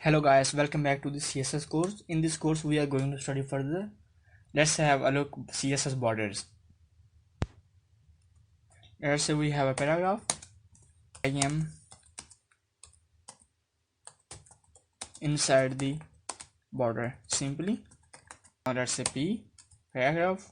Hello guys, welcome back to the CSS course. In this course we are going to study further. Let's have a look CSS borders. Let's say we have a paragraph. I am inside the border simply. Now let's say P paragraph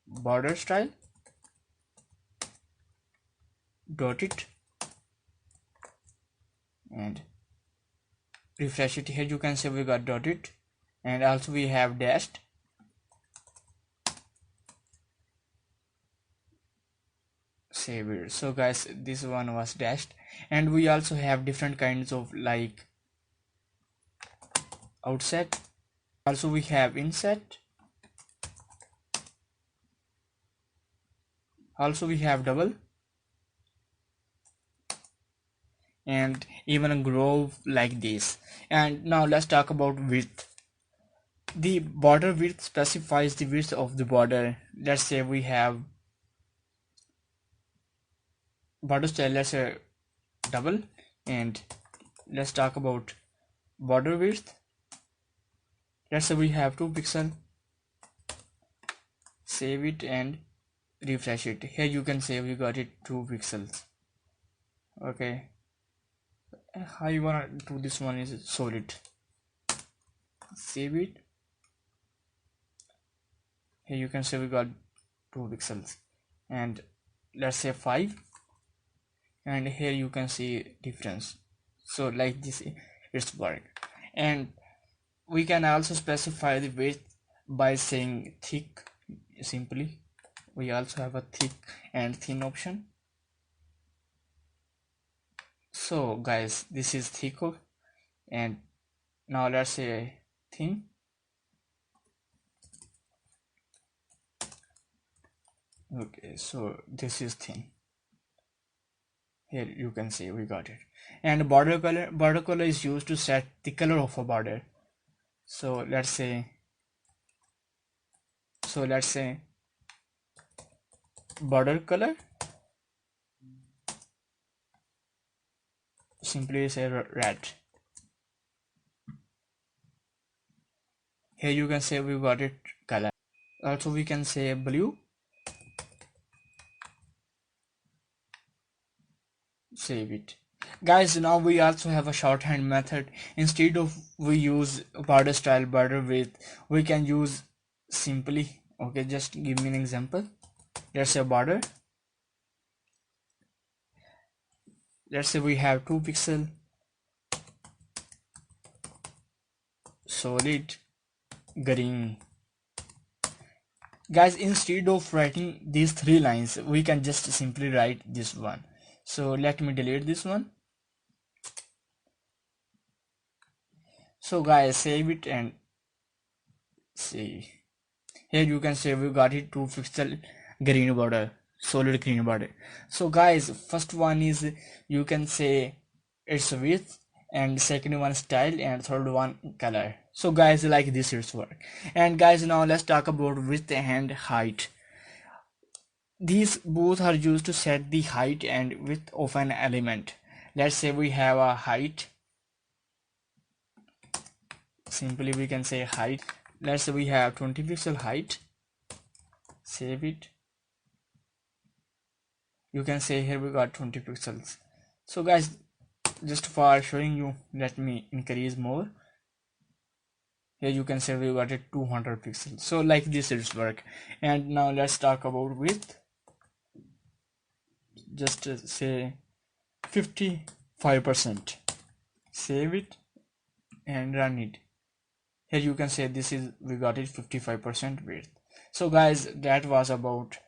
border style dot it and refresh it. Here you can say we got dot it, and also we have dashed. Save it. So guys, this one was dashed, and we also have different kinds of like outset. Also we have inset. Also we have double, and even a grove like this. And now let's talk about width. The border width specifies the width of the border. Let's say we have border style, let's say double, and let's talk about border width. Let's say we have 2 pixels. Save it and refresh it. Here you can say we got it 2 pixels. Okay, how you wanna do this one is solid. Save it. Here you can say we got 2 pixels, and let's say 5, and here you can see difference. So like this it's work. And we can also specify the width by saying thick. Simply we also have a thick and thin option. So guys, this is thick, and now let's say thin. Okay, so this is thin. Here you can see we got it. And border color is used to set the color of a border. So let's say border color, simply say red. Here you can say we got it color. Also we can say blue. Save it. Guys, now we also have a shorthand method. Instead of we use border style border width, we can use simply, okay, just give me an example. Let's say border, let's say we have 2 pixel, solid green. Guys, instead of writing these 3 lines, we can just simply write this one. So let me delete this one. So guys, save it and see. Here you can say we got it 2 pixel green border, solid green border. So guys, first one is you can say its width, and second one style, and third one color. So guys, like this it's work. And guys, now let's talk about width and height. These both are used to set the height and width of an element. Let's say we have a height. Simply we can say height. Let's say we have 20 pixel height. Save it. You can say here we got 20 pixels. So guys, just for showing you, let me increase more. Here you can say we got it 200 pixels. So like this is work. And now let's talk about width. Just say 55%. Save it and run it. Here you can say this is we got it 55% width. So guys, that was about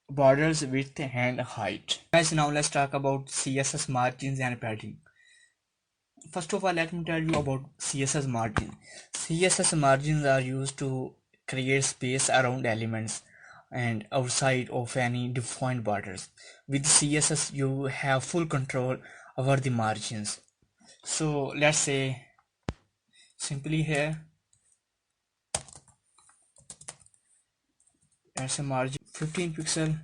borders, width and height. Guys, now let's talk about CSS margins and padding. First of all, let me tell you about CSS margin. CSS margins are used to create space around elements and outside of any defined borders. With CSS you have full control over the margins. So let's say simply here, that's a margin 15 pixel,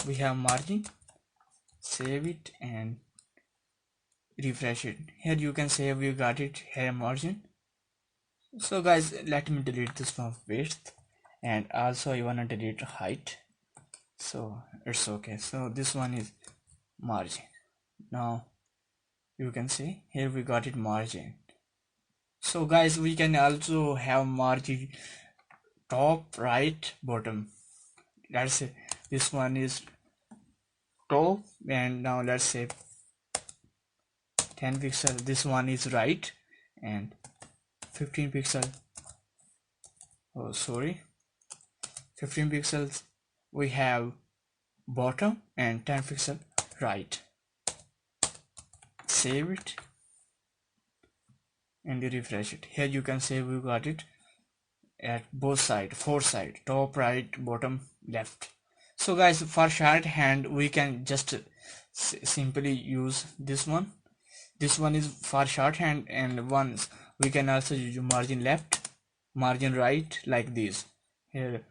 we have margin. Save it and refresh it. Here you can say we got it here margin. So guys, let me delete this from width, and also I wanna delete height, so it's okay. So this one is margin. Now you can see here we got it margin. So guys, we can also have margin top, right, bottom. Let's say this one is top, and now let's say 10 pixel, this one is right, and 15 pixel, oh sorry, 15 pixels we have bottom, and 10 pixel right. Save it and refresh it. Here you can say we got it at both sides, four sides, top, right, bottom, left. So guys, for shorthand we can just simply use this one. This one is for shorthand, and once we can also use margin left, margin right, like this. Here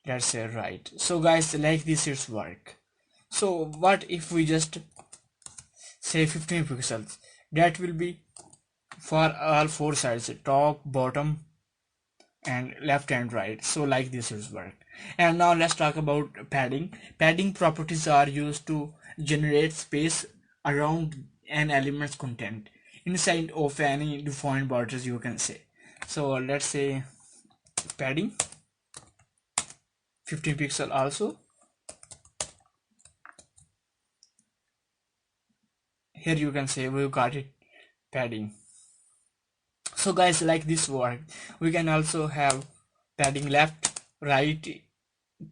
let's say right. So guys, like this it's work. So what if we just say 15 pixels? That will be for all four sides, top, bottom, and left and right. So like this is work. And now let's talk about padding. Padding properties are used to generate space around an element's content inside of any defined borders, you can say. So let's say padding 15 pixel also. Here you can say we got it padding. So guys, like this work, we can also have padding left, right,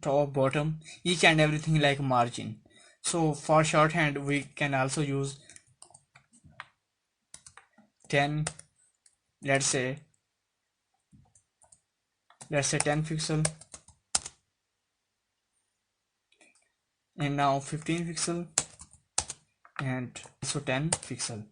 top, bottom, each and everything like margin. So for shorthand we can also use 10, let's say 10 pixel, and now 15 pixel, and also 10 pixel.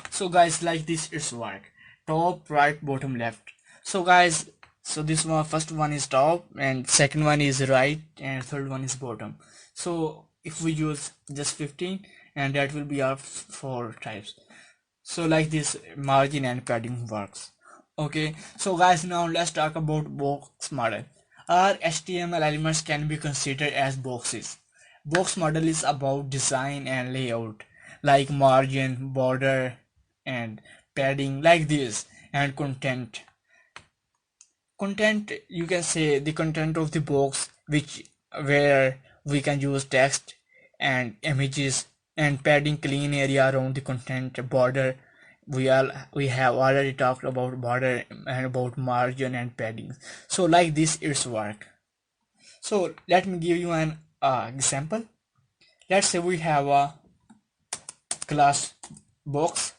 So guys, like this it's work, top, right, bottom, left. So guys, so this one, first one is top, and second one is right, and third one is bottom. So if we use just 15, and that will be our four types. So like this margin and padding works. Okay, so guys, now let's talk about box model. Our HTML elements can be considered as boxes. Box model is about design and layout, like margin, border, and padding, like this, and content. Content, you can say the content of the box, where we can use text and images, and padding, clean area around the content. Border, we have already talked about border and about margin and padding. So like this it's work. So let me give you an example. Let's say we have a class box.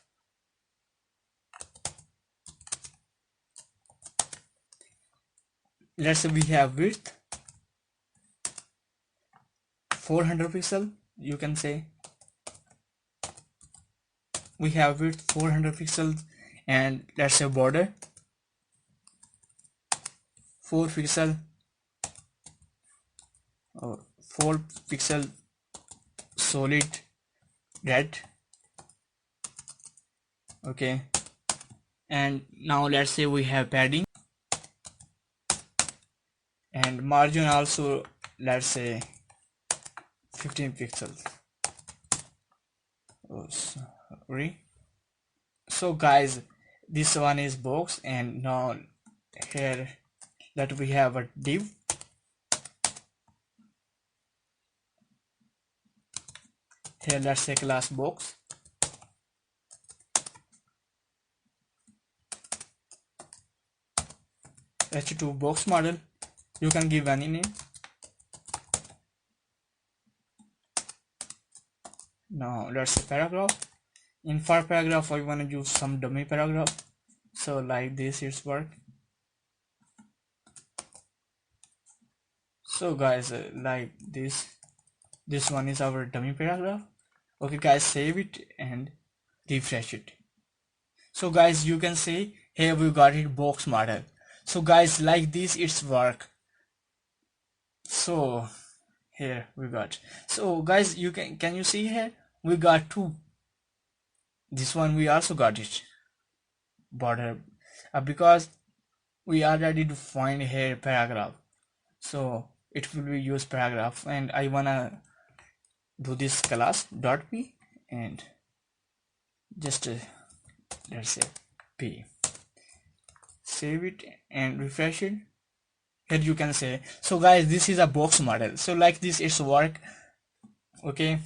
Let's say we have width 400 pixel, you can say we have width 400 pixels, and let's say border 4 pixel, or 4 pixel solid red. Okay, and now let's say we have padding and margin also, let's say 15 pixels. Oh sorry. So guys, this one is box, and now here that we have a div. Here let's say class box. H2 box model, you can give any name. Now let's say paragraph. In for paragraph I want to use some dummy paragraph, so like this it's work. So guys, like this one is our dummy paragraph. Okay guys, save it and refresh it. So guys, you can say here we got it box model. So guys, like this it's work. So here we got, so guys, you can you see here we got two this one we also got it border, because we already defined here paragraph, so it will be use paragraph, and I wanna do this class dot p and just let's say p, save it and refresh it. Here you can say, so guys, this is a box model, so like this it's work. Okay,